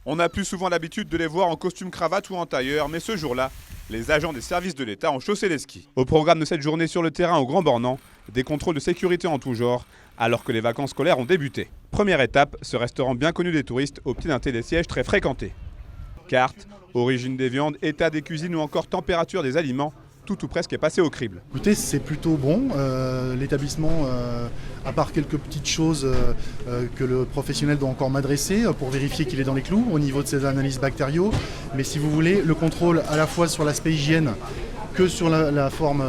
On a plus souvent l'habitude de les voir en costume cravate ou en tailleur, mais ce jour-là, les agents des services de l'État ont chaussé les skis. Au programme de cette journée sur le terrain au Grand Bornand, des contrôles de sécurité en tout genre, alors que les vacances scolaires ont débuté. Première étape, ce restaurant bien connu des touristes au pied d'un télésiège très fréquenté. Cartes, origine des viandes, état des cuisines ou encore température des aliments, tout ou presque est passé au crible. Écoutez, c'est plutôt bon. L'établissement, à part quelques petites choses que le professionnel doit encore m'adresser pour vérifier qu'il est dans les clous au niveau de ses analyses bactériaux. Mais si vous voulez, le contrôle à la fois sur l'aspect hygiène que sur la forme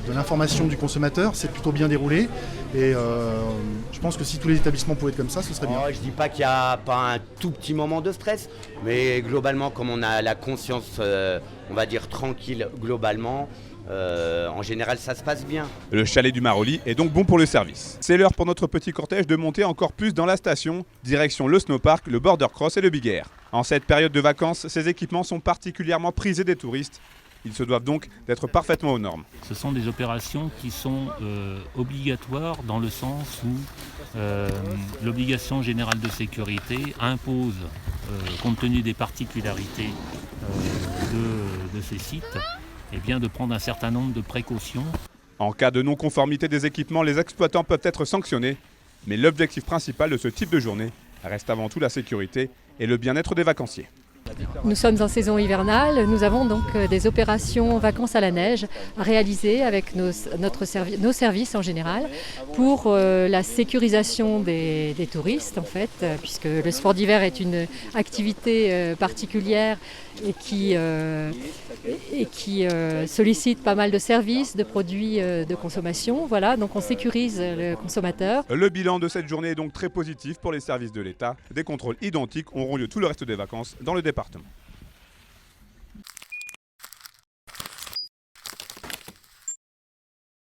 de l'information du consommateur, c'est plutôt bien déroulé. Et je pense que si tous les établissements pouvaient être comme ça, ce serait bien. Je ne dis pas qu'il n'y a pas un tout petit moment de stress, mais globalement, comme on a la conscience, on va dire tranquille globalement, en général, ça se passe bien. Le chalet du Maroli est donc bon pour le service. C'est l'heure pour notre petit cortège de monter encore plus dans la station, direction le snowpark, le border cross et le big air. En cette période de vacances, ces équipements sont particulièrement prisés des touristes. Ils se doivent donc d'être parfaitement aux normes. Ce sont des opérations qui sont obligatoires dans le sens où l'obligation générale de sécurité impose, compte tenu des particularités de ces sites, eh bien de prendre un certain nombre de précautions. En cas de non-conformité des équipements, les exploitants peuvent être sanctionnés. Mais l'objectif principal de ce type de journée reste avant tout la sécurité et le bien-être des vacanciers. Nous sommes en saison hivernale, nous avons donc des opérations vacances à la neige à réaliser avec nos services en général pour la sécurisation des touristes en fait, puisque le sport d'hiver est une activité particulière et qui sollicite pas mal de services, de produits de consommation. Voilà, donc on sécurise le consommateur. Le bilan de cette journée est donc très positif pour les services de l'État. Des contrôles identiques auront lieu tout le reste des vacances dans le département.